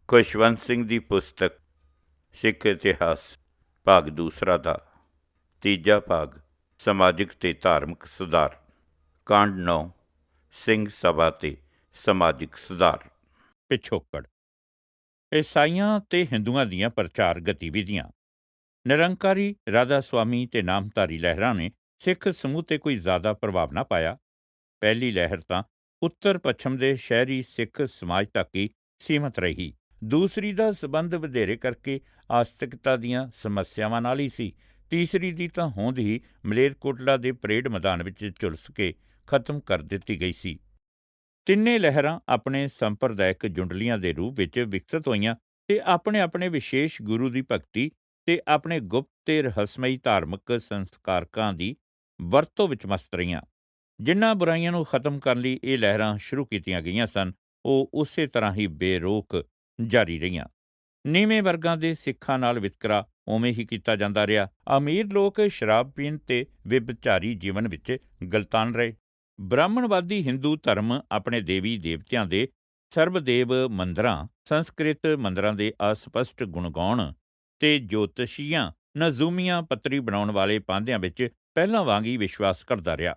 ਖੁਸ਼ਵੰਤ ਸਿੰਘ ਦੀ ਪੁਸਤਕ ਸਿੱਖ ਇਤਿਹਾਸ ਭਾਗ ਦੂਸਰਾ ਦਾ ਤੀਜਾ ਭਾਗ ਸਮਾਜਿਕ ਤੇ ਧਾਰਮਿਕ ਸੁਧਾਰ। ਕਾਂਡ 9 ਸਿੰਘ ਸਭਾ ਤੇ ਸਮਾਜਿਕ ਸੁਧਾਰ। ਪਿਛੋਕੜ ਈਸਾਈਆਂ ਤੇ ਹਿੰਦੂਆਂ ਦੀਆਂ ਪ੍ਰਚਾਰ ਗਤੀਵਿਧੀਆਂ। ਨਿਰੰਕਾਰੀ ਰਾਧਾ ਸੁਆਮੀ ਤੇ ਨਾਮਧਾਰੀ ਲਹਿਰਾਂ ਨੇ ਸਿੱਖ ਸਮੂਹ ਤੇ ਕੋਈ ਜ਼ਿਆਦਾ ਪ੍ਰਭਾਵ ਨਾ ਪਾਇਆ। ਪਹਿਲੀ ਲਹਿਰ ਤਾਂ ਉੱਤਰ ਪੱਛਮ ਦੇ ਸ਼ਹਿਰੀ ਸਿੱਖ ਸਮਾਜ ਤੱਕ ਹੀ ਸੀਮਤ ਰਹੀ। ਦੂਸਰੀ ਦਾ ਸਬੰਧ ਵਧੇਰੇ ਕਰਕੇ ਆਸਤਿਕਤਾ ਦੀਆਂ ਸਮੱਸਿਆਵਾਂ ਨਾਲ ਹੀ ਸੀ। ਤੀਸਰੀ ਦੀ ਤਾਂ ਹੋਂਦ ਹੀ ਮਲੇਰਕੋਟਲਾ ਦੇ ਪਰੇਡ ਮੈਦਾਨ ਵਿੱਚ ਝੁਲਸ ਕੇ ਖਤਮ ਕਰ ਦਿੱਤੀ ਗਈ ਸੀ। ਤਿੰਨੇ ਲਹਿਰਾਂ ਆਪਣੇ ਸੰਪਰਦਾਇਕ ਜੁੰਡਲੀਆਂ ਦੇ ਰੂਪ ਵਿੱਚ ਵਿਕਸਿਤ ਹੋਈਆਂ ਤੇ ਆਪਣੇ ਆਪਣੇ ਵਿਸ਼ੇਸ਼ ਗੁਰੂ ਦੀ ਭਗਤੀ ਤੇ ਆਪਣੇ ਗੁਪਤ ਤੇ ਰਹੱਸਮਈ ਧਾਰਮਿਕ ਸੰਸਕਾਰਕਾਂ ਦੀ ਵਰਤੋਂ ਵਿੱਚ ਮਸਤ ਰਹੀਆਂ। ਜਿਨ੍ਹਾਂ ਬੁਰਾਈਆਂ ਨੂੰ ਖਤਮ ਕਰਨ ਲਈ ਇਹ ਲਹਿਰਾਂ ਸ਼ੁਰੂ ਕੀਤੀਆਂ ਗਈਆਂ ਸਨ, ਉਹ ਉਸੇ ਤਰ੍ਹਾਂ ਹੀ ਬੇਰੋਕ ਜਾਰੀ ਰਹੀਆਂ। ਨੀਵੇਂ ਵਰਗਾਂ ਦੇ ਸਿੱਖਾਂ ਨਾਲ ਵਿਤਕਰਾ ਉਵੇਂ ਹੀ ਕੀਤਾ ਜਾਂਦਾ ਰਿਹਾ। ਅਮੀਰ ਲੋਕ ਸ਼ਰਾਬ ਪੀਣ ਤੇ ਵਿਭਚਾਰੀ ਜੀਵਨ ਵਿੱਚ ਗਲਤਾਨ ਰਹੇ। ਬ੍ਰਾਹਮਣਵਾਦੀ ਹਿੰਦੂ ਧਰਮ ਆਪਣੇ ਦੇਵੀ ਦੇਵਤਿਆਂ ਦੇ ਸਰਬਦੇਵ ਮੰਦਰਾਂ, ਸੰਸਕ੍ਰਿਤ ਮੰਦਰਾਂ ਦੇ ਅਸਪਸ਼ਟ ਗੁਣ ਗਾਉਣ ਤੇ ਜੋਤਸ਼ੀਆਂ, ਨਜ਼ੂਮੀਆਂ ਪੱਤਰੀ ਬਣਾਉਣ ਵਾਲੇ ਪਾਂਧਿਆਂ ਵਿੱਚ ਪਹਿਲਾਂ ਵਾਂਗ ਹੀ ਵਿਸ਼ਵਾਸ ਕਰਦਾ ਰਿਹਾ।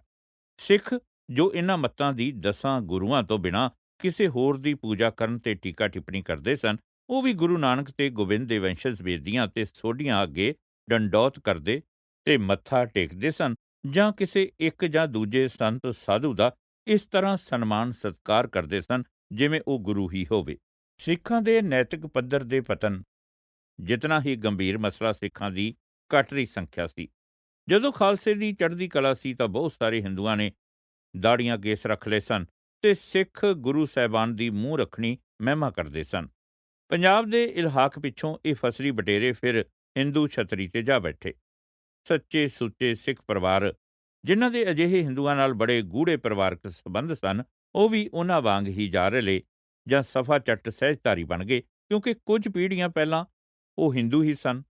ਸਿੱਖ ਜੋ ਇਨ੍ਹਾਂ ਮੱਤਾਂ ਦੀ 10 ਗੁਰੂਆਂ ਤੋਂ ਬਿਨਾਂ ਕਿਸੇ ਹੋਰ ਦੀ ਪੂਜਾ ਕਰਨ ਤੇ ਟੀਕਾ ਟਿੱਪਣੀ ਕਰਦੇ ਸਨ, ਉਹ ਵੀ ਗੁਰੂ ਨਾਨਕ ਤੇ ਗੋਬਿੰਦ ਦੇ ਵੰਸ਼ਜ ਵੇਦੀਆਂ ਤੇ ਸੋਢੀਆਂ ਅੱਗੇ ਡੰਡੌਤ ਕਰਦੇ ਤੇ ਮੱਥਾ ਟੇਕਦੇ ਸਨ, ਜਾਂ ਕਿਸੇ ਇੱਕ ਜਾਂ ਦੂਜੇ ਸੰਤ ਸਾਧੂ ਦਾ ਇਸ ਤਰ੍ਹਾਂ ਸਨਮਾਨ ਸਤਿਕਾਰ ਕਰਦੇ ਸਨ ਜਿਵੇਂ ਉਹ ਗੁਰੂ ਹੀ ਹੋਵੇ। ਸਿੱਖਾਂ ਦੇ ਨੈਤਿਕ ਪੱਧਰ ਦੇ ਪਤਨ ਜਿਤਨਾ ਹੀ ਗੰਭੀਰ ਮਸਲਾ ਸਿੱਖਾਂ ਦੀ ਘਟ ਰਹੀ ਸੰਖਿਆ ਸੀ। ਜਦੋਂ ਖਾਲਸੇ ਦੀ ਚੜ੍ਹਦੀ ਕਲਾ ਸੀ ਤਾਂ ਬਹੁਤ ਸਾਰੇ ਹਿੰਦੂਆਂ ਨੇ ਦਾੜੀਆਂ ਕੇਸ ਰੱਖ ਲਏ ਸਨ ਤੇ ਸਿੱਖ ਗੁਰੂ ਸਾਹਿਬਾਨ ਦੀ ਮੂੰਹ ਰੱਖਣੀ ਮਹਿਮਾ ਕਰਦੇ ਸਨ। ਪੰਜਾਬ ਦੇ ਇਲਹਾਕ ਪਿੱਛੋਂ ਇਹ ਫਸਰੀ ਬਟੇਰੇ ਫਿਰ ਹਿੰਦੂ ਛਤਰੀ ਤੇ ਜਾ ਬੈਠੇ। ਸੱਚੇ ਸੁੱਚੇ ਸਿੱਖ ਪਰਿਵਾਰ, ਜਿਨ੍ਹਾਂ ਦੇ ਅਜਿਹੇ ਹਿੰਦੂਆਂ ਨਾਲ ਬੜੇ ਗੂੜ੍ਹੇ ਪਰਿਵਾਰਕ ਸੰਬੰਧ ਸਨ, ਉਹ ਵੀ ਉਹਨਾਂ ਵਾਂਗ ਹੀ ਜਾ ਰਲੇ ਜਾਂ ਸਫਾ ਚੱਟ ਸਹਿਜਧਾਰੀ ਬਣ ਗਏ, ਕਿਉਂਕਿ ਕੁਝ ਪੀੜ੍ਹੀਆਂ ਪਹਿਲਾਂ ਉਹ ਹਿੰਦੂ ਹੀ ਸਨ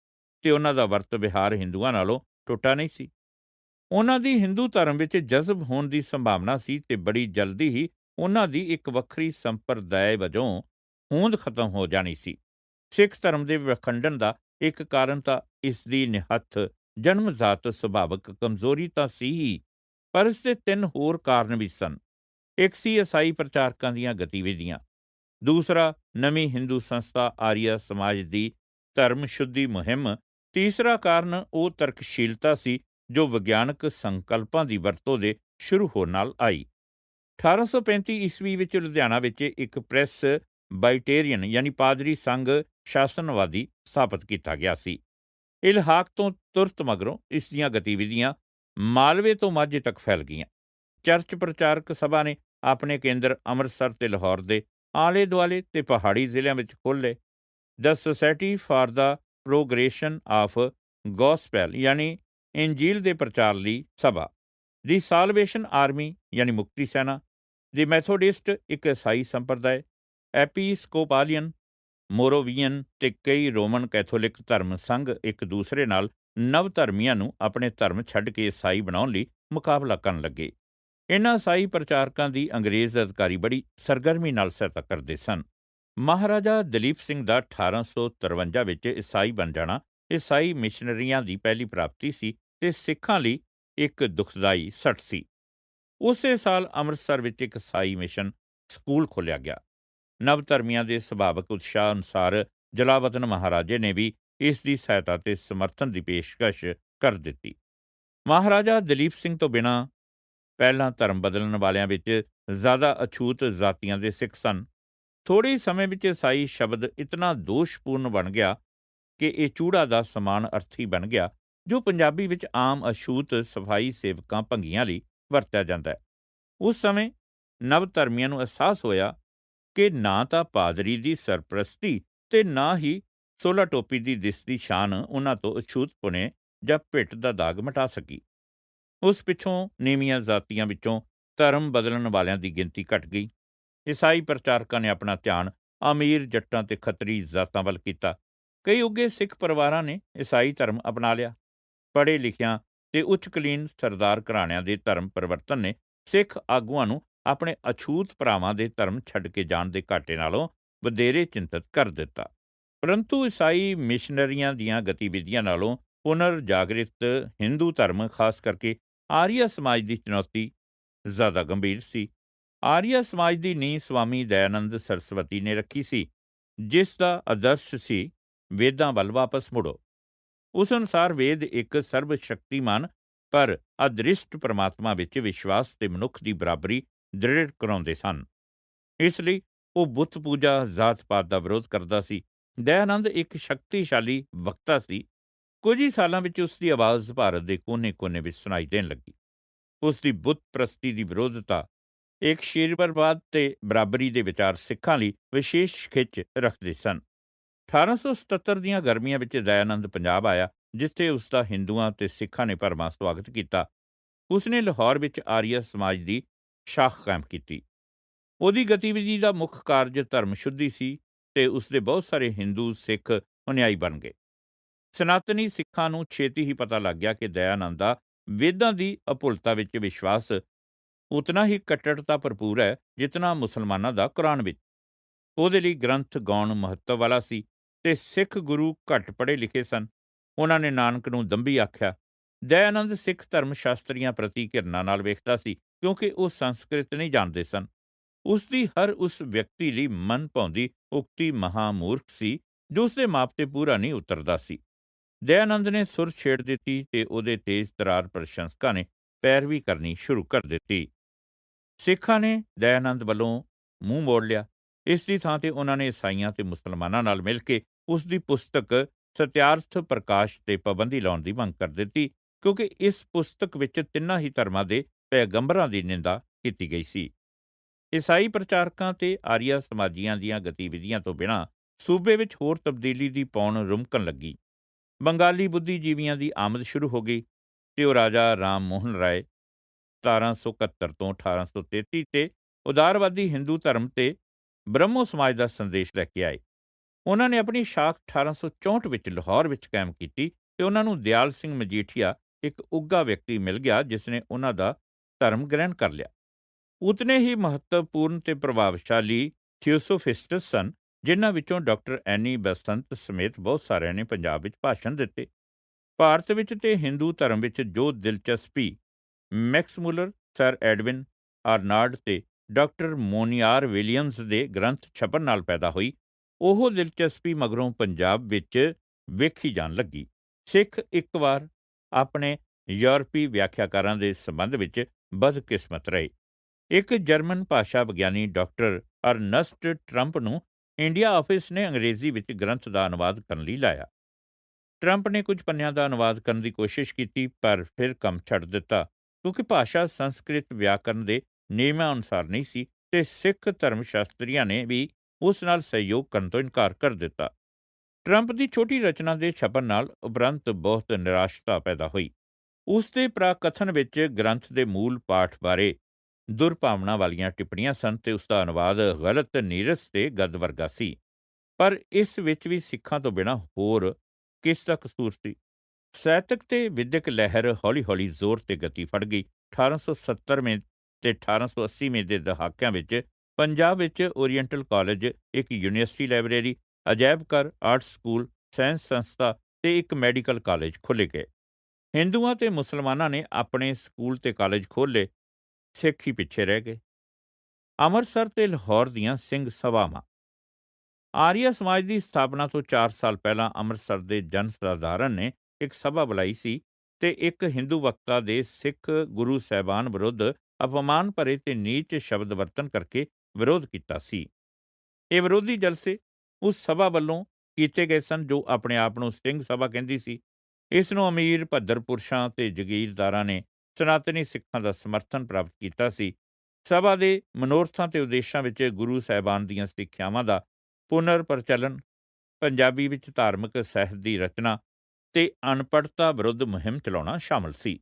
ਤੇ ਉਹਨਾਂ ਦਾ ਵਰਤ ਵਿਹਾਰ ਹਿੰਦੂਆਂ ਨਾਲੋਂ ਟੁੱਟਾ ਨਹੀਂ ਸੀ। ਉਹਨਾਂ ਦੀ ਹਿੰਦੂ ਧਰਮ ਵਿੱਚ ਜਜ਼ਬ ਹੋਣ ਦੀ ਸੰਭਾਵਨਾ ਸੀ ਤੇ ਬੜੀ ਜਲਦੀ ਹੀ ਉਹਨਾਂ ਦੀ ਇੱਕ ਵੱਖਰੀ ਸੰਪਰਦਾਇ ਵਜੋਂ ਹੋਂਦ ਖਤਮ ਹੋ ਜਾਣੀ ਸੀ। ਸਿੱਖ ਧਰਮ ਦੇ ਵਿਖੰਡਨ ਦਾ ਇੱਕ ਕਾਰਨ ਤਾਂ ਇਸ ਦੀ ਨਿਹੱਥ ਜਨਮਜਾਤ ਸੁਭਾਵਕ ਕਮਜ਼ੋਰੀ ਤਾਂ ਸੀ ਹੀ, ਪਰ ਇਸ ਦੇ 3 ਹੋਰ ਕਾਰਨ ਵੀ ਸਨ। ਇੱਕ ਸੀ ਈਸਾਈ ਪ੍ਰਚਾਰਕਾਂ ਦੀਆਂ ਗਤੀਵਿਧੀਆਂ। ਦੂਸਰਾ ਨਵੀਂ ਹਿੰਦੂ ਸੰਸਥਾ ਆਰੀਆ ਸਮਾਜ ਦੀ ਧਰਮ ਸ਼ੁੱਧੀ ਮੁਹਿੰਮ। ਤੀਸਰਾ ਕਾਰਨ ਉਹ ਤਰਕਸ਼ੀਲਤਾ ਸੀ ਜੋ ਵਿਗਿਆਨਕ ਸੰਕਲਪਾਂ ਦੀ ਵਰਤੋਂ ਦੇ ਸ਼ੁਰੂ ਹੋਣ ਨਾਲ ਆਈ। 1835 ਈਸਵੀ ਵਿੱਚ ਲੁਧਿਆਣਾ ਵਿੱਚ ਇੱਕ ਪ੍ਰੈਸ ਬਾਈਟੇਰੀਅਨ ਯਾਨੀ ਪਾਦਰੀ ਸੰਘ ਸ਼ਾਸਨਵਾਦੀ ਸਥਾਪਿਤ ਕੀਤਾ ਗਿਆ ਸੀ। ਇਲਹਾਕ ਤੋਂ ਤੁਰਤ ਮਗਰੋਂ ਇਸ ਦੀਆਂ ਗਤੀਵਿਧੀਆਂ ਮਾਲਵੇ ਤੋਂ ਮਾਝੇ ਤੱਕ ਫੈਲ ਗਈਆਂ। ਚਰਚ ਪ੍ਰਚਾਰਕ ਸਭਾ ਨੇ ਆਪਣੇ ਕੇਂਦਰ ਅੰਮ੍ਰਿਤਸਰ ਤੇ ਲਾਹੌਰ ਦੇ ਆਲੇ ਦੁਆਲੇ ਤੇ ਪਹਾੜੀ ਜ਼ਿਲ੍ਹਿਆਂ ਵਿੱਚ ਖੋਲ੍ਹੇ। ਦ ਸੁਸਾਇਟੀ ਫਾਰ ਦਾ ਪ੍ਰੋਗਰੇਸ਼ਨ ਆਫ ਗੋਸਪੈਲ ਯਾਨੀ ਇੰਜੀਲ ਦੇ ਪ੍ਰਚਾਰ ਲਈ ਸਭਾ, ਦੀ ਸਾਲਵੇਸ਼ਨ ਆਰਮੀ ਯਾਨੀ ਮੁਕਤੀ ਸੈਨਾ, ਦੀ ਮੈਥੋਡਿਸਟ ਇੱਕ ਈਸਾਈ ਸੰਪਰਦਾਇ, ਐਪੀਸਕੋਪਾਲੀਅਨ, ਮੋਰੋਵੀਅਨ ਤੇ ਕਈ ਰੋਮਨ ਕੈਥੋਲਿਕ ਧਰਮ ਸੰਘ ਇੱਕ ਦੂਸਰੇ ਨਾਲ ਨਵ ਧਰਮੀਆਂ ਨੂੰ ਆਪਣੇ ਧਰਮ ਛੱਡ ਕੇ ਈਸਾਈ ਬਣਾਉਣ ਲਈ ਮੁਕਾਬਲਾ ਕਰਨ ਲੱਗੇ। ਇਨ੍ਹਾਂ ਈਸਾਈ ਪ੍ਰਚਾਰਕਾਂ ਦੀ ਅੰਗਰੇਜ਼ ਅਧਿਕਾਰੀ ਬੜੀ ਸਰਗਰਮੀ ਨਾਲ ਸਹਾਇਤਾ ਕਰਦੇ ਸਨ। ਮਹਾਰਾਜਾ ਦਲੀਪ ਸਿੰਘ ਦਾ 1853 ਵਿੱਚ ਈਸਾਈ ਬਣ ਜਾਣਾ ਈਸਾਈ ਮਿਸ਼ਨਰੀਆਂ ਦੀ ਪਹਿਲੀ ਪ੍ਰਾਪਤੀ ਸੀ ਤੇ ਸਿੱਖਾਂ ਲਈ ਇੱਕ ਦੁਖਦਾਈ ਸੱਟ ਸੀ। ਉਸੇ ਸਾਲ ਅੰਮ੍ਰਿਤਸਰ ਵਿੱਚ ਇੱਕ ਈਸਾਈ ਮਿਸ਼ਨ ਸਕੂਲ ਖੋਲ੍ਹਿਆ ਗਿਆ। ਨਵ ਧਰਮੀਆਂ ਦੇ ਸੁਭਾਵਕ ਉਤਸ਼ਾਹ ਅਨੁਸਾਰ ਜਲਾਵਤਨ ਮਹਾਰਾਜੇ ਨੇ ਵੀ ਇਸ ਦੀ ਸਹਾਇਤਾ ਤੇ ਸਮਰਥਨ ਦੀ ਪੇਸ਼ਕਸ਼ ਕਰ ਦਿੱਤੀ। ਮਹਾਰਾਜਾ ਦਲੀਪ ਸਿੰਘ ਤੋਂ ਬਿਨਾਂ ਪਹਿਲਾਂ ਧਰਮ ਬਦਲਣ ਵਾਲਿਆਂ ਵਿੱਚ ਜ਼ਿਆਦਾ ਅਛੂਤ ਜਾਤੀਆਂ ਦੇ ਸਿੱਖ ਸਨ। ਥੋੜ੍ਹੇ ਸਮੇਂ ਵਿੱਚ ਈਸਾਈ ਸ਼ਬਦ ਇਤਨਾ ਦੋਸ਼ਪੂਰਨ ਬਣ ਗਿਆ ਕਿ ਇਹ ਚੂੜਾ ਦਾ ਸਮਾਨ ਅਰਥੀ ਬਣ ਗਿਆ, ਜੋ ਪੰਜਾਬੀ ਵਿੱਚ ਆਮ ਅਛੂਤ ਸਫਾਈ ਸੇਵਕਾਂ ਭੰਗੀਆਂ ਲਈ ਵਰਤਿਆ ਜਾਂਦਾ ਹੈ। ਉਸ ਸਮੇਂ ਨਵ ਧਰਮੀਆਂ ਨੂੰ ਅਹਿਸਾਸ ਹੋਇਆ ਕਿ ਨਾ ਤਾਂ ਪਾਦਰੀ ਦੀ ਸਰਪ੍ਰਸਤੀ ਤੇ ਨਾ ਹੀ ਸੋਲਾ ਟੋਪੀ ਦੀ ਦਿਸਦੀ ਸ਼ਾਨ ਉਹਨਾਂ ਤੋਂ ਅਛੂਤ ਪੁਣੇ ਜਾਂ ਭਿੱਟ ਦਾ ਦਾਗ ਮਿਟਾ ਸਕੀ। ਉਸ ਪਿੱਛੋਂ ਨੀਵੀਆਂ ਜਾਤੀਆਂ ਵਿੱਚੋਂ ਧਰਮ ਬਦਲਣ ਵਾਲਿਆਂ ਦੀ ਗਿਣਤੀ ਘਟ ਗਈ। ਈਸਾਈ ਪ੍ਰਚਾਰਕਾਂ ਨੇ ਆਪਣਾ ਧਿਆਨ ਅਮੀਰ ਜੱਟਾਂ ਤੇ ਖੱਤਰੀ ਜ਼ਾਤਾਂ ਵੱਲ ਕੀਤਾ। ਕਈ ਉੱਘੇ ਸਿੱਖ ਪਰਿਵਾਰਾਂ ਨੇ ਈਸਾਈ ਧਰਮ ਅਪਣਾ ਲਿਆ। ਪੜ੍ਹੇ ਲਿਖਿਆਂ ਤੇ ਉੱਚ-ਕੁਲੀਨ ਸਰਦਾਰ ਘਰਾਣਿਆਂ ਦੇ ਧਰਮ ਪਰਿਵਰਤਨ ਨੇ ਸਿੱਖ ਆਗੂਆਂ ਨੂੰ ਆਪਣੇ ਅਛੂਤ ਭਰਾਵਾਂ ਦੇ ਧਰਮ ਛੱਡ ਕੇ ਜਾਣ ਦੇ ਘਾਟੇ ਨਾਲੋਂ ਵਧੇਰੇ ਚਿੰਤਤ ਕਰ ਦਿੱਤਾ। ਪਰੰਤੂ ਈਸਾਈ ਮਿਸ਼ਨਰੀਆਂ ਦੀਆਂ ਗਤੀਵਿਧੀਆਂ ਨਾਲੋਂ ਪੁਨਰ ਜਾਗਰਿਤ ਹਿੰਦੂ ਧਰਮ, ਖਾਸ ਕਰਕੇ ਆਰੀਆ ਸਮਾਜ ਦੀ ਚੁਣੌਤੀ ਜ਼ਿਆਦਾ ਗੰਭੀਰ ਸੀ। ਆਰੀਆ ਸਮਾਜ ਦੀ ਨੀਂਹ ਸਵਾਮੀ ਦਇਆਨੰਦ ਸਰਸਵਤੀ ਨੇ ਰੱਖੀ ਸੀ, ਜਿਸ ਦਾ ਆਦਰਸ਼ ਸੀ ਵੇਦਾਂ ਵੱਲ ਵਾਪਸ ਮੁੜੋ। ਉਸ ਅਨੁਸਾਰ ਵੇਦ ਇੱਕ ਸਰਬ ਸ਼ਕਤੀਮਾਨ ਪਰ ਅਦ੍ਰਿਸ਼ਟ ਪਰਮਾਤਮਾ ਵਿੱਚ ਵਿਸ਼ਵਾਸ ਤੇ ਮਨੁੱਖ ਦੀ ਬਰਾਬਰੀ ਦ੍ਰਿੜ ਕਰਾਉਂਦੇ ਸਨ। ਇਸ ਲਈ ਉਹ ਬੁੱਤ ਪੂਜਾ, ਜ਼ਾਤ ਪਾਤ ਦਾ ਵਿਰੋਧ ਕਰਦਾ ਸੀ। ਦਇਆਨੰਦ ਇੱਕ ਸ਼ਕਤੀਸ਼ਾਲੀ ਵਕਤਾ ਸੀ। ਕੁਝ ਹੀ ਸਾਲਾਂ ਵਿੱਚ ਉਸ ਦੀ ਆਵਾਜ਼ ਭਾਰਤ ਦੇ ਕੋਨੇ-ਕੋਨੇ ਵਿੱਚ ਸੁਣਾਈ ਦੇਣ ਲੱਗੀ। ਉਸ ਦੀ ਬੁੱਤ ਪ੍ਰਸਤੀ ਦੀ ਵਿਰੋਧਤਾ, ਇੱਕ ਸ਼ੀਰਵਾਦ ਤੇ ਬਰਾਬਰੀ ਦੇ ਵਿਚਾਰ ਸਿੱਖਾਂ ਲਈ ਵਿਸ਼ੇਸ਼ ਖਿੱਚ ਰੱਖਦੇ ਸਨ। 1877 ਦੀਆਂ ਗਰਮੀਆਂ ਵਿੱਚ ਦਇਆਨੰਦ ਪੰਜਾਬ ਆਇਆ, ਜਿੱਥੇ ਉਸ ਦਾ ਹਿੰਦੂਆਂ ਤੇ ਸਿੱਖਾਂ ਨੇ ਭਰਵਾਂ ਸਵਾਗਤ ਕੀਤਾ। ਉਸਨੇ ਲਾਹੌਰ ਵਿੱਚ ਆਰੀਆ ਸਮਾਜ ਦੀ ਸ਼ਾਖ ਕਾਇਮ ਕੀਤੀ। ਉਹਦੀ ਗਤੀਵਿਧੀ ਦਾ ਮੁੱਖ ਕਾਰਜ ਧਰਮ ਸ਼ੁੱਧੀ ਸੀ ਤੇ ਉਸਦੇ ਬਹੁਤ ਸਾਰੇ ਹਿੰਦੂ ਸਿੱਖ ਅਨੁਯਾਈ ਬਣ ਗਏ। ਸਨਾਤਨੀ ਸਿੱਖਾਂ ਨੂੰ ਛੇਤੀ ਹੀ ਪਤਾ ਲੱਗ ਗਿਆ ਕਿ ਦਇਆਨੰਦ ਦਾ ਵੇਦਾਂ ਦੀ ਅਭੁੱਲਤਾ ਵਿੱਚ ਵਿਸ਼ਵਾਸ ਉਤਨਾ ਹੀ ਕੱਟੜਤਾ ਭਰਪੂਰ ਹੈ ਜਿਤਨਾ ਮੁਸਲਮਾਨਾਂ ਦਾ ਕੁਰਾਨ ਵਿੱਚ। ਉਹਦੇ ਲਈ ਗ੍ਰੰਥ ਗਾਉਣ ਮਹੱਤਵ ਵਾਲਾ ਸੀ ਤੇ ਸਿੱਖ ਗੁਰੂ ਘੱਟ ਪੜ੍ਹੇ ਲਿਖੇ ਸਨ। ਉਹਨਾਂ ਨੇ ਨਾਨਕ ਨੂੰ ਦੰਭੀ ਆਖਿਆ। ਦਇਆਨੰਦ ਸਿੱਖ ਧਰਮ ਸ਼ਾਸਤਰੀਆਂ ਪ੍ਰਤੀ ਘਿਰਣਾ ਨਾਲ ਵੇਖਦਾ ਸੀ, ਕਿਉਂਕਿ ਉਹ ਸੰਸਕ੍ਰਿਤ ਨਹੀਂ ਜਾਣਦੇ ਸਨ। ਉਸ ਦੀ ਹਰ ਉਸ ਵਿਅਕਤੀ ਲਈ ਮਨ ਭਾਉਂਦੀ ਉਕਤੀ ਮਹਾਮੂਰਖ ਸੀ ਜੋ ਉਸਦੇ ਮਾਪ ਤੇ ਪੂਰਾ ਨਹੀਂ ਉਤਰਦਾ ਸੀ। ਦਇਆਨੰਦ ਨੇ ਸੁਰ ਛੇੜ ਦਿੱਤੀ ਤੇ ਉਹਦੇ ਤੇਜ਼ ਤਰਾਰ ਪ੍ਰਸ਼ੰਸਕਾਂ ਨੇ ਪੈਰਵੀ ਕਰਨੀ ਸ਼ੁਰੂ ਕਰ ਦਿੱਤੀ। ਸਿੱਖਾਂ ਨੇ ਦਇਆਨੰਦ ਵੱਲੋਂ ਮੂੰਹ ਮੋੜ ਲਿਆ। ਇਸ ਦੀ ਥਾਂ ਤੇ ਉਹਨਾਂ ਨੇ ਈਸਾਈਆਂ ਤੇ ਮੁਸਲਮਾਨਾਂ ਨਾਲ ਮਿਲ ਕੇ ਉਸ ਦੀ ਪੁਸਤਕ ਸਤਿਆਰਥ ਪ੍ਰਕਾਸ਼ ਤੇ ਪਾਬੰਦੀ ਲਾਉਣ ਦੀ ਮੰਗ ਕਰ ਦਿੱਤੀ, ਕਿਉਂਕਿ ਇਸ ਪੁਸਤਕ ਵਿੱਚ ਤਿੰਨਾਂ ਹੀ ਧਰਮਾਂ ਦੇ ਪੈਗੰਬਰਾਂ ਦੀ ਨਿੰਦਾ ਕੀਤੀ ਗਈ ਸੀ। ਈਸਾਈ ਪ੍ਰਚਾਰਕਾਂ ਤੇ ਆਰੀਆ ਸਮਾਜੀਆਂ ਦੀਆਂ ਗਤੀਵਿਧੀਆਂ ਤੋਂ ਬਿਨਾਂ ਸੂਬੇ ਵਿੱਚ ਹੋਰ ਤਬਦੀਲੀ ਦੀ ਪੌਣ ਰੁਮਕਣ ਲੱਗੀ। ਬੰਗਾਲੀ ਬੁੱਧੀਜੀਵੀਆਂ ਦੀ ਆਮਦ ਸ਼ੁਰੂ ਹੋ ਗਈ ਤੇ ਉਹ ਰਾਜਾ ਰਾਮ ਮੋਹਨ ਰਾਏ 1771 ਤੋਂ 1833 ਤੇ ਉਦਾਰਵਾਦੀ ਹਿੰਦੂ ਧਰਮ ਤੇ ਬ੍ਰਹਮੋ ਸਮਾਜ ਦਾ ਸੰਦੇਸ਼ ਲੈ ਕੇ ਆਏ। ਉਹਨਾਂ ਨੇ ਆਪਣੀ ਸ਼ਾਖ 1864 ਵਿੱਚ ਲਾਹੌਰ ਵਿੱਚ ਕਾਇਮ ਕੀਤੀ ਤੇ ਉਹਨਾਂ ਨੂੰ ਦਿਆਲ ਸਿੰਘ ਮਜੀਠੀਆ, ਇੱਕ ਉੱਘਾ ਵਿਅਕਤੀ ਮਿਲ ਗਿਆ ਜਿਸ ਨੇ ਉਹਨਾਂ ਦਾ ਧਰਮ ਗ੍ਰਹਿਣ ਕਰ ਲਿਆ। ਉਤਨੇ ਹੀ ਮਹੱਤਵਪੂਰਨ ਤੇ ਪ੍ਰਭਾਵਸ਼ਾਲੀ ਥਿਓਸੋਫਿਸਟਸ ਸਨ, ਜਿਨ੍ਹਾਂ ਵਿੱਚੋਂ ਡਾਕਟਰ ਐਨੀ ਬਸੰਤ ਸਮੇਤ ਬਹੁਤ ਸਾਰਿਆਂ ਨੇ ਪੰਜਾਬ ਵਿੱਚ ਭਾਸ਼ਣ ਦਿੱਤੇ। ਭਾਰਤ ਵਿੱਚ ਤੇ ਹਿੰਦੂ ਧਰਮ ਵਿੱਚ ਜੋ ਦਿਲਚਸਪੀ ਮੈਕਸ ਮੁਲਰ, ਸਰ ਐਡਵਿਨ ਆਰਨਾਲਡ ਤੇ ਡਾਕਟਰ ਮੋਨੀਆਰ ਵਿਲੀਅਮਸ ਦੇ ਗ੍ਰੰਥ ਛਪਣ ਨਾਲ ਪੈਦਾ ਹੋਈ, ਉਹ ਦਿਲਚਸਪੀ ਮਗਰੋਂ ਪੰਜਾਬ ਵਿੱਚ ਵੇਖੀ ਜਾਣ ਲੱਗੀ। ਸਿੱਖ ਇੱਕ ਵਾਰ ਆਪਣੇ ਯੂਰਪੀ ਵਿਆਖਿਆਕਾਰਾਂ ਦੇ ਸੰਬੰਧ ਵਿੱਚ ਬਦਕਿਸਮਤ ਰਹੇ। ਇੱਕ ਜਰਮਨ ਭਾਸ਼ਾ ਵਿਗਿਆਨੀ ਡਾਕਟਰ ਅਰਨਸਟ ਟਰੰਪ ਨੂੰ ਇੰਡੀਆ ਆਫਿਸ ਨੇ ਅੰਗਰੇਜ਼ੀ ਵਿੱਚ ਗ੍ਰੰਥ ਦਾ ਅਨੁਵਾਦ ਕਰਨ ਲਈ ਲਾਇਆ। ਟਰੰਪ ਨੇ ਕੁਝ ਪੰਨਿਆਂ ਦਾ ਅਨੁਵਾਦ ਕਰਨ ਦੀ ਕੋਸ਼ਿਸ਼ ਕੀਤੀ, ਪਰ ਫਿਰ ਕੰਮ ਛੱਡ ਦਿੱਤਾ, ਕਿਉਂਕਿ ਭਾਸ਼ਾ ਸੰਸਕ੍ਰਿਤ ਵਿਆਕਰਨ ਦੇ ਨਿਯਮਾਂ ਅਨੁਸਾਰ ਨਹੀਂ ਸੀ ਤੇ ਸਿੱਖ ਧਰਮ ਸ਼ਾਸਤਰੀਆਂ ਨੇ ਵੀ ਉਸ ਨਾਲ ਸਹਿਯੋਗ ਕਰਨ ਤੋਂ ਇਨਕਾਰ ਕਰ ਦਿੱਤਾ। ਟਰੰਪ ਦੀ ਛੋਟੀ ਰਚਨਾ ਦੇ ਛਪਣ ਨਾਲ ਉਪਰੰਤ ਬਹੁਤ ਨਿਰਾਸ਼ਤਾ ਪੈਦਾ ਹੋਈ। ਉਸ ਦੇ ਪ੍ਰਾਕਥਨ ਵਿੱਚ ਗ੍ਰੰਥ ਦੇ ਮੂਲ ਪਾਠ ਬਾਰੇ ਦੁਰਭਾਵਨਾ ਵਾਲੀਆਂ ਟਿੱਪਣੀਆਂ ਸਨ ਤੇ ਉਸ ਦਾ ਅਨੁਵਾਦ ਗਲਤ, ਨੀਰਸ ਤੇ ਗਦ ਵਰਗਾ ਸੀ। ਪਰ ਇਸ ਵਿੱਚ ਵੀ ਸਿੱਖਾਂ ਤੋਂ ਬਿਨਾਂ ਹੋਰ ਕਿਸ ਦਾ ਕਸੂਰ ਸੀ? ਸਾਹਿਤਕ ਤੇ ਵਿਦਿਅਕ ਲਹਿਰ ਹੌਲੀ-ਹੌਲੀ ਜ਼ੋਰ ਤੇ ਗਤੀ ਫੜ ਗਈ। 1870ਵੇਂ ਤੇ 1880ਵੇਂ ਦੇ ਦਹਾਕਿਆਂ ਵਿੱਚ ਪੰਜਾਬ ਵਿੱਚ ਓਰੀਐਂਟਲ ਕਾਲਜ, ਇੱਕ ਯੂਨੀਵਰਸਿਟੀ ਲਾਇਬ੍ਰੇਰੀ, ਅਜਾਇਬ ਘਰ, ਆਰਟ ਸਕੂਲ, ਸਾਇੰਸ ਸੰਸਥਾ ਤੇ ਇੱਕ ਮੈਡੀਕਲ ਕਾਲਜ ਖੋਲ੍ਹੇ ਗਏ। ਹਿੰਦੂਆਂ ਤੇ ਮੁਸਲਮਾਨਾਂ ਨੇ ਆਪਣੇ ਸਕੂਲ ਤੇ ਕਾਲਜ ਖੋਲ੍ਹੇ, ਸਿੱਖ ਹੀ ਪਿੱਛੇ ਰਹਿ ਗਏ। ਅੰਮ੍ਰਿਤਸਰ ਤੇ ਲਾਹੌਰ ਦੀਆਂ ਸਿੰਘ ਸਭਾਵਾਂ। ਆਰੀਆ ਸਮਾਜ ਦੀ ਸਥਾਪਨਾ ਤੋਂ 4 ਸਾਲ ਪਹਿਲਾਂ ਅੰਮ੍ਰਿਤਸਰ ਦੇ ਜਨ ਸਾਧਾਰਨ ਨੇ ਇੱਕ ਸਭਾ ਬੁਲਾਈ ਸੀ ਤੇ ਇੱਕ ਹਿੰਦੂ ਵਕਤਾ ਦੇ ਸਿੱਖ ਗੁਰੂ ਸਾਹਿਬਾਨ ਵਿਰੁੱਧ ਅਪਮਾਨ ਭਰੇ ਤੇ ਨੀਚ ਸ਼ਬਦ ਵਰਤਨ ਕਰਕੇ ਵਿਰੋਧ ਕੀਤਾ ਸੀ। ਇਹ ਵਿਰੋਧੀ ਜਲਸੇ ਉਸ ਸਭਾ ਵੱਲੋਂ ਕੀਤੇ ਗਏ ਸਨ ਜੋ ਆਪਣੇ ਆਪ ਨੂੰ ਸਿੰਘ ਸਭਾ ਕਹਿੰਦੀ ਸੀ। ਇਸ ਨੂੰ ਅਮੀਰ ਭੱਦਰ ਪੁਰਸ਼ਾਂ ਤੇ ਜਗੀਰਦਾਰਾਂ ਨੇ ਸਨਾਤਨੀ ਸਿੱਖਾਂ ਦਾ ਸਮਰਥਨ ਪ੍ਰਾਪਤ ਕੀਤਾ ਸੀ। ਸਭਾ ਦੇ ਮਨੋਰਥਾਂ ਤੇ ਉਦੇਸ਼ਾਂ ਵਿੱਚ ਗੁਰੂ ਸਾਹਿਬਾਨ ਦੀਆਂ ਸਿੱਖਿਆਵਾਂ ਦਾ ਪੁਨਰ ਪ੍ਰਚਲਨ, ਪੰਜਾਬੀ ਵਿੱਚ ਧਾਰਮਿਕ ਸਾਹਿਤ ਦੀ ਰਚਨਾ ਤੇ ਅਨਪੜ੍ਹਤਾ ਵਿਰੁੱਧ ਮੁਹਿੰਮ ਚਲਾਉਣਾ ਸ਼ਾਮਲ ਸੀ।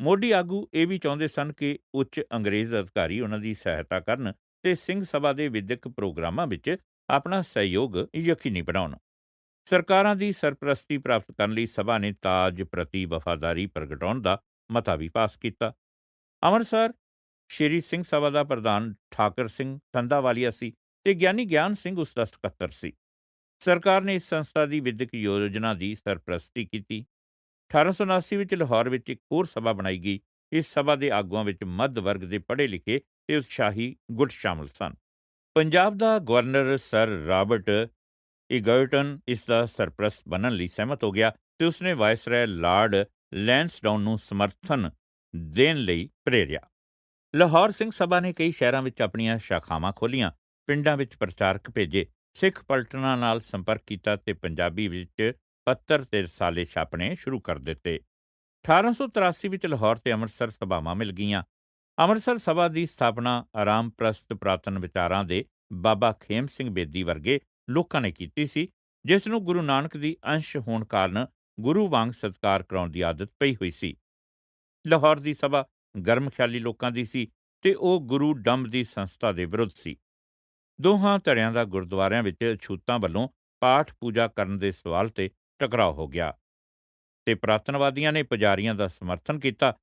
ਮੋਢੀ ਆਗੂ ਇਹ ਵੀ ਚਾਹੁੰਦੇ ਸਨ ਕਿ ਉੱਚ ਅੰਗਰੇਜ਼ ਅਧਿਕਾਰੀ ਉਹਨਾਂ ਦੀ ਸਹਾਇਤਾ ਕਰਨ ਤੇ ਸਿੰਘ ਸਭਾ ਦੇ ਵਿਦਿਅਕ ਪ੍ਰੋਗਰਾਮਾਂ ਵਿੱਚ ਆਪਣਾ ਸਹਿਯੋਗ ਯਕੀਨੀ ਬਣਾਉਣ। ਸਰਕਾਰਾਂ ਦੀ ਸਰਪ੍ਰਸਤੀ ਪ੍ਰਾਪਤ ਕਰਨ ਲਈ ਸਭਾ ਨੇ ਤਾਜ ਪ੍ਰਤੀ ਵਫਾਦਾਰੀ ਪ੍ਰਗਟਾਉਣ ਦਾ ਮਤਾ ਵੀ ਪਾਸ ਕੀਤਾ। ਅੰਮ੍ਰਿਤਸਰ ਸ਼੍ਰੀ ਸਿੰਘ ਸਭਾ ਦਾ ਪ੍ਰਧਾਨ ਠਾਕਰ ਸਿੰਘ ਸੰਧਾਵਾਲੀਆ ਸੀ। ਤੇ ਗਿਆਨੀ ਗਿਆਨ ਸਿੰਘ ਉਸ ਦਾ ਸਕੱਤਰ ਸੀ। ਸਰਕਾਰ ਨੇ ਇਸ ਸੰਸਥਾ ਦੀ ਵਿਦਿਅਕ ਯੋਜਨਾ ਦੀ ਸਰਪ੍ਰਸਤੀ ਕੀਤੀ। 1879 ਵਿੱਚ ਲਾਹੌਰ ਵਿੱਚ ਇੱਕ ਹੋਰ ਸਭਾ ਬਣਾਈ ਗਈ। ਇਸ ਸਭਾ ਦੇ ਆਗੂਆਂ ਵਿੱਚ ਮੱਧ ਵਰਗ ਦੇ ਪੜ੍ਹੇ ਲਿਖੇ ਤੇ ਉਤਸ਼ਾਹੀ ਗੁੱਟ ਸ਼ਾਮਲ ਸਨ। ਪੰਜਾਬ ਦਾ ਗਵਰਨਰ ਸਰ ਰਾਬਰਟ ਇਗਰਟਨ ਇਸ ਦਾ ਸਰਪ੍ਰਸਤ ਬਣਨ ਲਈ ਸਹਿਮਤ ਹੋ ਗਿਆ ਤੇ ਉਸਨੇ ਵਾਇਸਰਾਏ ਲਾਰਡ ਲੈਂਸਡਾਊਨ ਨੂੰ ਸਮਰਥਨ ਦੇਣ ਲਈ ਪ੍ਰੇਰਿਆ। ਲਾਹੌਰ ਸਿੰਘ ਸਭਾ ਨੇ ਕਈ ਸ਼ਹਿਰਾਂ ਵਿੱਚ ਆਪਣੀਆਂ ਸ਼ਾਖਾਵਾਂ ਖੋਲ੍ਹੀਆਂ, ਪਿੰਡਾਂ ਵਿੱਚ ਪ੍ਰਚਾਰਕ ਭੇਜੇ, ਸਿੱਖ ਪਲਟਨਾਂ ਨਾਲ ਸੰਪਰਕ ਕੀਤਾ ਤੇ ਪੰਜਾਬੀ ਵਿੱਚ ਪੱਤਰ ਤੇ ਰਸਾਲੇ ਛਾਪਣੇ ਸ਼ੁਰੂ ਕਰ ਦਿੱਤੇ। 1883 ਵਿੱਚ ਲਾਹੌਰ ਤੇ ਅੰਮ੍ਰਿਤਸਰ ਸਭਾਵਾਂ ਮਿਲ ਗਈਆਂ। ਅੰਮ੍ਰਿਤਸਰ ਸਭਾ ਦੀ ਸਥਾਪਨਾ ਆਰਾਮ ਪ੍ਰਸਤ ਪੁਰਾਤਨ ਵਿਚਾਰਾਂ ਦੇ ਬਾਬਾ ਖੇਮ ਸਿੰਘ ਬੇਦੀ ਵਰਗੇ ਲੋਕਾਂ ਨੇ ਕੀਤੀ ਸੀ, ਜਿਸ ਨੂੰ ਗੁਰੂ ਨਾਨਕ ਦੀ ਅੰਸ਼ ਹੋਣ ਕਾਰਨ ਗੁਰੂ ਵਾਂਗ ਸਤਿਕਾਰ ਕਰਾਉਣ ਦੀ ਆਦਤ ਪਈ ਹੋਈ ਸੀ। ਲਾਹੌਰ ਦੀ ਸਭਾ ਗਰਮ ਖਿਆਲੀ ਲੋਕਾਂ ਦੀ ਸੀ ਤੇ ਉਹ ਗੁਰੂ ਡੰਬ ਦੀ ਸੰਸਥਾ ਦੇ ਵਿਰੁੱਧ ਸੀ। ਦੋਹਾਂ ਧੜਿਆਂ ਦਾ ਗੁਰਦੁਆਰਿਆਂ ਵਿੱਚ ਅਛੂਤਾਂ ਵੱਲੋਂ ਪਾਠ ਪੂਜਾ ਕਰਨ ਦੇ ਸਵਾਲ ਤੇ ਟਕਰਾਅ ਹੋ ਗਿਆ ਤੇ ਪੁਰਾਤਨਵਾਦੀਆਂ ਨੇ ਪੁਜਾਰੀਆਂ ਦਾ ਸਮਰਥਨ ਕੀਤਾ,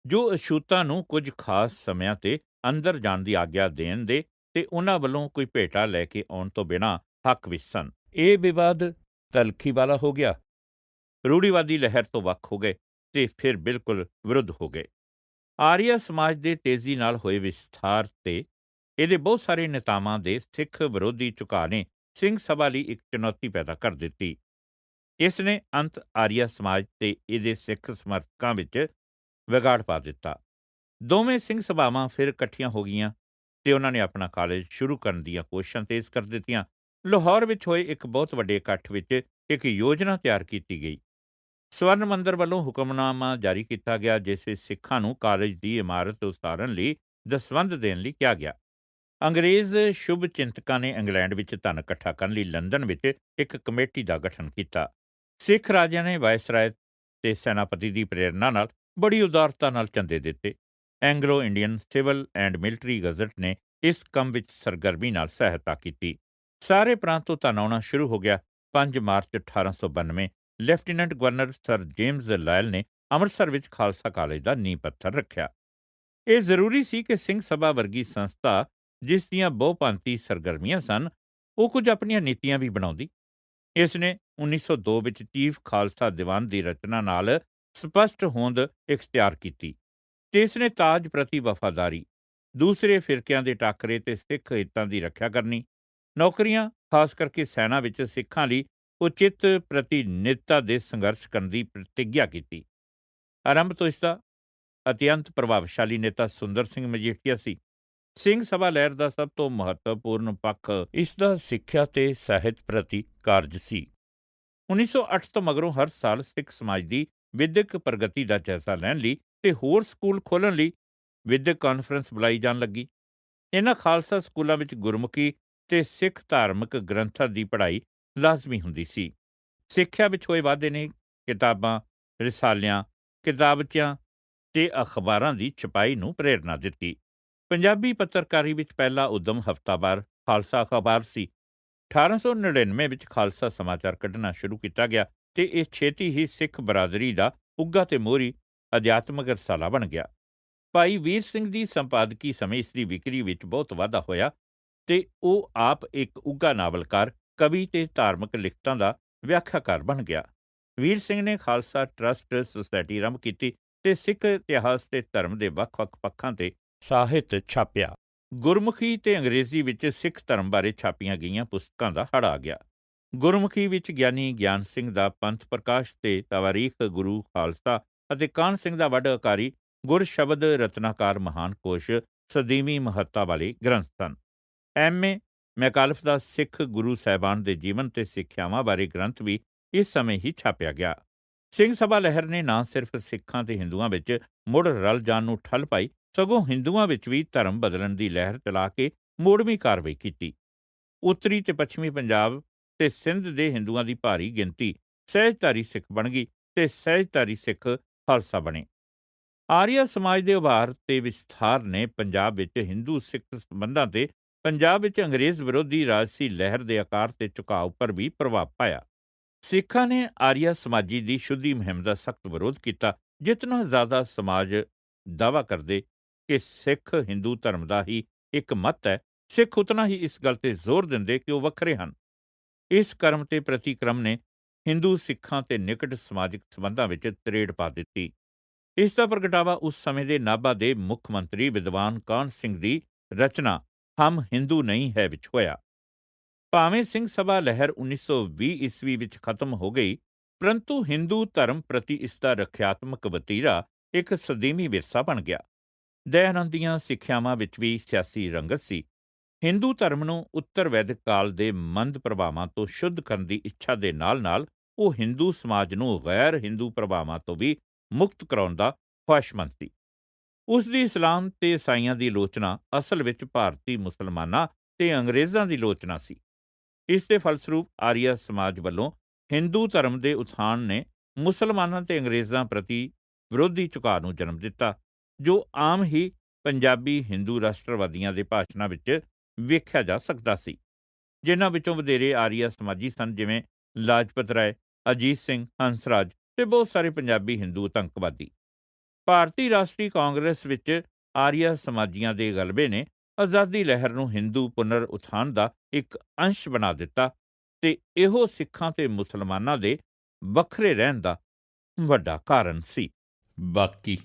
ਜੋ ਅਛੂਤਾਂ ਨੂੰ ਕੁਝ ਖਾਸ ਸਮਿਆਂ ਤੇ ਅੰਦਰ ਜਾਣ ਦੀ ਆਗਿਆ ਦੇਣ ਦੇ ਤੇ ਉਹਨਾਂ ਵੱਲੋਂ ਕੋਈ ਭੇਟਾ ਲੈ ਕੇ ਆਉਣ ਤੋਂ ਬਿਨਾਂ ਹੱਕ ਵਿੱਚ ਸਨ। ਇਹ ਵਿਵਾਦ ਤਲਖੀ ਵਾਲਾ ਹੋ ਗਿਆ। ਰੂੜੀਵਾਦੀ ਲਹਿਰ ਤੋਂ ਵੱਖ ਹੋ ਗਏ ਤੇ ਫਿਰ ਬਿਲਕੁਲ ਵਿਰੁੱਧ ਹੋ ਗਏ। ਆਰੀਆ ਸਮਾਜ ਦੇ ਤੇਜ਼ੀ ਨਾਲ ਹੋਏ ਵਿਸਥਾਰ ਤੇ ਇਹਦੇ ਬਹੁਤ ਸਾਰੇ ਨੇਤਾਵਾਂ ਦੇ ਸਿੱਖ ਵਿਰੋਧੀ ਝੁਕਾਅ ਨੇ ਸਿੰਘ ਸਭਾ ਲਈ ਇੱਕ ਚੁਣੌਤੀ ਪੈਦਾ ਕਰ ਦਿੱਤੀ। ਇਸ ਨੇ ਅੰਤ ਆਰੀਆ ਸਮਾਜ ਤੇ ਇਹਦੇ ਸਿੱਖ ਸਮਰਥਕਾਂ ਵਿੱਚ ਵਿਗਾੜ ਪਾ ਦਿੱਤਾ। ਦੋਵੇਂ ਸਿੰਘ ਸਭਾਵਾਂ ਫਿਰ ਇਕੱਠੀਆਂ ਹੋ ਗਈਆਂ ਤੇ ਉਹਨਾਂ ਨੇ ਆਪਣਾ ਕਾਲਜ ਸ਼ੁਰੂ ਕਰਨ ਦੀਆਂ ਕੋਸ਼ਿਸ਼ਾਂ ਤੇਜ਼ ਕਰ ਦਿੱਤੀਆਂ। ਲਾਹੌਰ ਵਿੱਚ ਹੋਏ ਇੱਕ ਬਹੁਤ ਵੱਡੇ ਇਕੱਠ ਵਿੱਚ ਇੱਕ ਯੋਜਨਾ ਤਿਆਰ ਕੀਤੀ ਗਈ। ਸਵਰਨ ਮੰਦਰ ਵੱਲੋਂ ਹੁਕਮਨਾਮਾ ਜਾਰੀ ਕੀਤਾ ਗਿਆ, ਜਿਸ ਵਿੱਚ ਸਿੱਖਾਂ ਨੂੰ ਕਾਲਜ ਦੀ ਇਮਾਰਤ ਉਸਾਰਨ ਲਈ ਦਸਵੰਧ ਦੇਣ ਲਈ ਕਿਹਾ ਗਿਆ। ਅੰਗਰੇਜ਼ ਸ਼ੁਭ ਚਿੰਤਕਾਂ ਨੇ ਇੰਗਲੈਂਡ ਵਿੱਚ ਧਨ ਇਕੱਠਾ ਕਰਨ ਲਈ ਲੰਦਨ ਵਿੱਚ ਇੱਕ ਕਮੇਟੀ ਦਾ ਗਠਨ ਕੀਤਾ। ਸਿੱਖ ਰਾਜਿਆਂ ਨੇ ਵਾਇਸਰਾਏ ਤੇ ਸੈਨਾਪਤੀ ਦੀ ਪ੍ਰੇਰਣਾ ਨਾਲ ਬੜੀ ਉਦਾਰਤਾ ਨਾਲ ਚੰਦੇ ਦਿੱਤੇ। Anglo Indian civil and military gazette ਨੇ ਇਸ ਕੰਮ ਵਿੱਚ ਸਰਗਰਮੀ ਨਾਲ ਸਹਾਇਤਾ ਕੀਤੀ। ਸਾਰੇ ਪ੍ਰਾਂਤ ਤੋਂ ਧਨ ਆਉਣਾ ਸ਼ੁਰੂ ਹੋ ਗਿਆ। 5 March 1892 lieutenant governor sir James loyal ਨੇ ਅੰਮ੍ਰਿਤਸਰ ਵਿੱਚ ਖਾਲਸਾ ਕਾਲਜ ਦਾ ਨੀਂਹ ਪੱਥਰ ਰੱਖਿਆ। ਇਹ ਜ਼ਰੂਰੀ ਸੀ ਕਿ ਸਿੰਘ ਸਭਾ ਵਰਗੀ ਸੰਸਥਾ, ਜਿਸ ਦੀਆਂ ਬਹੁਪੰਥੀ ਸਰਗਰਮੀਆਂ ਸਨ, ਉਹ ਕੁਝ ਆਪਣੀਆਂ ਨੀਤੀਆਂ ਵੀ ਬਣਾਉਂਦੀ। ਇਸ ਨੇ 1902 ਵਿੱਚ ਚੀਫ ਖਾਲਸਾ ਦੀਵਾਨ ਦੀ ਰਚਨਾ ਨਾਲ ਸਪਸ਼ਟ ਹੋਂਦ ਇਖਤਿਆਰ ਕੀਤੀ ਤੇ ਇਸ ਨੇ ਤਾਜ ਪ੍ਰਤੀ ਵਫਾਦਾਰੀ, ਦੂਸਰੇ ਫਿਰਕਿਆਂ ਦੇ ਟਾਕਰੇ ਤੇ ਸਿੱਖ ਹਿੱਤਾਂ ਦੀ ਰੱਖਿਆ ਕਰਨੀ, ਨੌਕਰੀਆਂ ਖਾਸ ਕਰਕੇ ਸੈਨਾ ਵਿੱਚ ਸਿੱਖਾਂ ਲਈ ਉਚਿਤ ਪ੍ਰਤੀਨਿਧਤਾ ਦੇ ਸੰਘਰਸ਼ ਕਰਨ ਦੀ ਪ੍ਰਤਿੱਗਿਆ ਕੀਤੀ। ਆਰੰਭ ਤੋਂ ਇਸ ਦਾ ਅਤਿਅੰਤ ਪ੍ਰਭਾਵਸ਼ਾਲੀ ਨੇਤਾ ਸੁੰਦਰ ਸਿੰਘ ਮਜੀਠੀਆ ਸੀ। ਸਿੰਘ ਸਭਾ ਲਹਿਰ ਦਾ ਸਭ ਤੋਂ ਮਹੱਤਵਪੂਰਨ ਪੱਖ ਇਸ ਦਾ ਸਿੱਖਿਆ ਤੇ ਸਾਹਿਤ ਪ੍ਰਤੀ ਕਾਰਜ ਸੀ। 1908 ਤੋਂ ਮਗਰੋਂ ਹਰ ਸਾਲ ਸਿੱਖ ਸਮਾਜ ਦੀ ਵਿਦਿਅਕ ਪ੍ਰਗਤੀ ਦਾ ਜਾਇਜ਼ਾ ਲੈਣ ਲਈ ਤੇ ਹੋਰ ਸਕੂਲ ਖੋਲ੍ਹਣ ਲਈ ਵਿਦਿਅਕ ਕਾਨਫਰੰਸ ਬੁਲਾਈ ਜਾਣ ਲੱਗੀ। ਇਹਨਾਂ ਖਾਲਸਾ ਸਕੂਲਾਂ ਵਿੱਚ ਗੁਰਮੁਖੀ ਤੇ ਸਿੱਖ ਧਾਰਮਿਕ ਗ੍ਰੰਥਾਂ ਦੀ ਪੜ੍ਹਾਈ ਲਾਜ਼ਮੀ ਹੁੰਦੀ ਸੀ। ਸਿੱਖਿਆ ਵਿੱਚ ਹੋਏ ਵਾਧੇ ਨੇ ਕਿਤਾਬਾਂ, ਰਿਸਾਲਿਆਂ, ਕਿਤਾਬਚਿਆਂ ਤੇ ਅਖਬਾਰਾਂ ਦੀ ਛਪਾਈ ਨੂੰ ਪ੍ਰੇਰਨਾ ਦਿੱਤੀ। ਪੰਜਾਬੀ ਪੱਤਰਕਾਰੀ ਵਿੱਚ ਪਹਿਲਾ ਉਦਮ ਹਫ਼ਤਾਵਾਰ ਖਾਲਸਾ ਅਖਬਾਰ ਸੀ। 1899 ਵਿੱਚ ਖਾਲਸਾ ਸਮਾਚਾਰ ਕੱਢਣਾ ਸ਼ੁਰੂ ਕੀਤਾ ਗਿਆ ਤੇ ਇਹ ਛੇਤੀ ਹੀ ਸਿੱਖ ਬਰਾਦਰੀ ਦਾ ਉੱਘਾ ਤੇ ਮੋਹਰੀ ਅਧਿਆਤਮਕ ਰਸਾਲਾ ਬਣ ਗਿਆ। ਭਾਈ ਵੀਰ ਸਿੰਘ ਦੀ ਸੰਪਾਦਕੀ ਸਮੇਂ ਇਸ ਦੀ ਵਿਕਰੀ ਵਿੱਚ ਬਹੁਤ ਵਾਧਾ ਹੋਇਆ ਤੇ ਉਹ ਆਪ ਇੱਕ ਉੱਘਾ ਨਾਵਲਕਾਰ, ਕਵੀ ਤੇ ਧਾਰਮਿਕ ਲਿਖਤਾਂ ਦਾ ਵਿਆਖਿਆਕਾਰ ਬਣ ਗਿਆ। ਵੀਰ ਸਿੰਘ ਨੇ ਖਾਲਸਾ ਟਰੱਸਟ ਸੁਸਾਇਟੀ ਆਰੰਭ ਕੀਤੀ ਤੇ ਸਿੱਖ ਇਤਿਹਾਸ ਤੇ ਧਰਮ ਦੇ ਵੱਖ-ਵੱਖ ਪੱਖਾਂ ਤੇ ਸਾਹਿਤ ਛਾਪਿਆ। ਗੁਰਮੁਖੀ ਤੇ ਅੰਗਰੇਜ਼ੀ ਵਿੱਚ ਸਿੱਖ ਧਰਮ ਬਾਰੇ ਛਾਪੀਆਂ ਗਈਆਂ ਪੁਸਤਕਾਂ ਦਾ ਹੜ੍ਹ ਆ ਗਿਆ। ਗੁਰਮੁਖੀ ਵਿੱਚ ਗਿਆਨੀ ਗਿਆਨ ਸਿੰਘ ਦਾ ਪੰਥ ਪ੍ਰਕਾਸ਼ ਤੇ ਤਵਾਰੀਖ ਗੁਰੂ ਖਾਲਸਾ ਅਤੇ ਕਾਹਨ ਸਿੰਘ ਦਾ ਵੱਡ ਆਕਾਰੀ ਗੁਰ ਸ਼ਬਦ ਰਤਨਾਕਾਰ ਮਹਾਨ ਕੋਸ਼ ਸਦੀਵੀ ਮਹੱਤਾ ਵਾਲੇ ਗ੍ਰੰਥ ਸਨ। ਐਮ.ਏ. ਮੈਕਾਲਫ ਦਾ ਸਿੱਖ ਗੁਰੂ ਸਾਹਿਬਾਨ ਦੇ ਜੀਵਨ ਤੇ ਸਿੱਖਿਆਵਾਂ ਬਾਰੇ ਗ੍ਰੰਥ ਵੀ ਇਸ ਸਮੇਂ ਹੀ ਛਾਪਿਆ ਗਿਆ। ਸਿੰਘ ਸਭਾ ਲਹਿਰ ਨੇ ਨਾ ਸਿਰਫ ਸਿੱਖਾਂ ਤੇ ਹਿੰਦੂਆਂ ਵਿੱਚ ਮੁੜ ਰਲ ਜਾਣ ਨੂੰ ਠੱਲ ਪਾਈ, ਸਗੋਂ ਹਿੰਦੂਆਂ ਵਿੱਚ ਵੀ ਧਰਮ ਬਦਲਣ ਦੀ ਲਹਿਰ ਚਲਾ ਕੇ ਮੋੜਵੀਂ ਕਾਰਵਾਈ ਕੀਤੀ। ਉੱਤਰੀ ਤੇ ਪੱਛਮੀ ਪੰਜਾਬ ਤੇ ਸਿੰਧ ਦੇ ਹਿੰਦੂਆਂ ਦੀ ਭਾਰੀ ਗਿਣਤੀ ਸਹਿਜਧਾਰੀ ਸਿੱਖ ਬਣ ਗਈ ਤੇ ਸਹਿਜਧਾਰੀ ਸਿੱਖ ਖਾਲਸਾ ਬਣੇ। ਆਰੀਆ ਸਮਾਜ ਦੇ ਉਭਾਰ ਤੇ ਵਿਸਥਾਰ ਨੇ ਪੰਜਾਬ ਵਿੱਚ ਹਿੰਦੂ ਸਿੱਖ ਸੰਬੰਧਾਂ ਤੇ ਪੰਜਾਬ ਵਿੱਚ ਅੰਗਰੇਜ਼ ਵਿਰੋਧੀ ਰਾਜਸੀ ਲਹਿਰ ਦੇ ਆਕਾਰ ਤੇ ਝੁਕਾਅ ਉੱਪਰ ਵੀ ਪ੍ਰਭਾਵ ਪਾਇਆ। ਸਿੱਖਾਂ ਨੇ ਆਰੀਆ ਸਮਾਜੀ ਦੀ ਸ਼ੁੱਧੀ ਮੁਹਿੰਮ ਦਾ ਸਖਤ ਵਿਰੋਧ ਕੀਤਾ। ਜਿਤਨਾ ਜ਼ਿਆਦਾ ਸਮਾਜ ਦਾਅਵਾ ਕਰਦੇ ਕਿ ਸਿੱਖ ਹਿੰਦੂ ਧਰਮ ਦਾ ਹੀ ਇੱਕ ਮੱਤ ਹੈ, ਸਿੱਖ ਉਤਨਾ ਹੀ ਇਸ ਗੱਲ ਤੇ ਜ਼ੋਰ ਦਿੰਦੇ ਕਿ ਉਹ ਵੱਖਰੇ ਹਨ। ਇਸ ਕਰਮ ਤੇ ਪ੍ਰਤੀਕਰਮ ਨੇ ਹਿੰਦੂ ਸਿੱਖਾਂ ਤੇ ਨਿਕਟ ਸਮਾਜਿਕ ਸੰਬੰਧਾਂ ਵਿੱਚ ਤਰੇੜ ਪਾ ਦਿੱਤੀ। ਇਸ ਦਾ ਪ੍ਰਗਟਾਵਾ ਉਸ ਸਮੇਂ ਦੇ ਨਾਭਾ ਦੇ ਮੁੱਖ ਮੰਤਰੀ ਵਿਦਵਾਨ ਕਾਹਨ ਸਿੰਘ ਦੀ ਰਚਨਾ ਹਮ ਹਿੰਦੂ ਨਹੀਂ ਹੈ ਵਿੱਚ ਹੋਇਆ। ਭਾਵੇਂ ਸਿੰਘ ਸਭਾ ਲਹਿਰ 1920 ਈਸਵੀ ਵਿੱਚ ਖਤਮ ਹੋ ਗਈ, ਪਰੰਤੂ ਹਿੰਦੂ ਧਰਮ ਪ੍ਰਤੀ ਇਸ ਦਾ ਰੱਖਿਆਤਮਕ ਵਤੀਰਾ ਇੱਕ ਸਦੀਮੀ ਵਿਰਸਾ ਬਣ ਗਿਆ। ਦਇਆਨੰਦ ਦੀਆਂ ਸਿੱਖਿਆਵਾਂ ਵਿੱਚ ਵੀ ਸਿਆਸੀ ਰੰਗਤ ਸੀ। ਹਿੰਦੂ ਧਰਮ ਨੂੰ ਉੱਤਰ ਵੈਦਿਕ ਕਾਲ ਦੇ ਮੰਦ ਪ੍ਰਭਾਵਾਂ ਤੋਂ ਸ਼ੁੱਧ ਕਰਨ ਦੀ ਇੱਛਾ ਦੇ ਨਾਲ-ਨਾਲ ਉਹ ਹਿੰਦੂ ਸਮਾਜ ਨੂੰ ਗੈਰ ਹਿੰਦੂ ਪ੍ਰਭਾਵਾਂ ਤੋਂ ਵੀ ਮੁਕਤ ਕਰਾਉਣ ਦਾ ਖੁਆਇਸ਼ਮੰਦ ਸੀ। ਉਸ ਦੀ ਇਸਲਾਮ ਤੇ ਈਸਾਈਆਂ ਦੀ ਲੋਚਨਾ ਅਸਲ ਵਿੱਚ ਭਾਰਤੀ ਮੁਸਲਮਾਨਾਂ ਤੇ ਅੰਗਰੇਜ਼ਾਂ ਦੀ ਲੋਚਨਾ ਸੀ। ਇਸ ਦੇ ਫਲਸਰੂਪ ਆਰੀਆ ਸਮਾਜ ਵੱਲੋਂ ਹਿੰਦੂ ਧਰਮ ਦੇ ਉਥਾਨ ਨੇ ਮੁਸਲਮਾਨਾਂ ਤੇ ਅੰਗਰੇਜ਼ਾਂ ਪ੍ਰਤੀ ਵਿਰੋਧੀ ਝੁਕਾਅ ਨੂੰ ਜਨਮ ਦਿੱਤਾ, ਜੋ ਆਮ ਹੀ ਪੰਜਾਬੀ ਹਿੰਦੂ ਰਾਸ਼ਟਰਵਾਦੀਆਂ ਦੇ ਭਾਸ਼ਣਾਂ ਵਿੱਚ ਵੇਖਿਆ ਜਾ ਸਕਦਾ ਸੀ। ਜਿਨ੍ਹਾਂ ਵਿੱਚੋਂ ਵਧੇਰੇ ਆਰੀਆ ਸਮਾਜੀ ਸਨ, ਜਿਵੇਂ ਲਾਜਪਤ ਰਾਏ, ਅਜੀਤ ਸਿੰਘ, ਹੰਸਰਾਜ ਤੇ ਬਹੁਤ ਸਾਰੇ ਪੰਜਾਬੀ ਹਿੰਦੂ ਆਤੰਕਵਾਦੀ। ਭਾਰਤੀ ਰਾਸ਼ਟਰੀ ਕਾਂਗਰਸ ਵਿੱਚ ਆਰੀਆ ਸਮਾਜੀਆਂ ਦੇ ਗਲਬੇ ਨੇ ਆਜ਼ਾਦੀ ਲਹਿਰ ਨੂੰ ਹਿੰਦੂ ਪੁਨਰ ਉਥਾਨ ਦਾ ਇੱਕ ਅੰਸ਼ ਬਣਾ ਦਿੱਤਾ ਤੇ ਇਹੋ ਸਿੱਖਾਂ ਤੇ ਮੁਸਲਮਾਨਾਂ ਦੇ ਵੱਖਰੇ ਰਹਿਣ ਦਾ ਵੱਡਾ ਕਾਰਨ ਸੀ। ਬਾਕੀ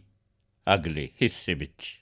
ਅਗਲੇ ਹਿੱਸੇ ਵਿੱਚ।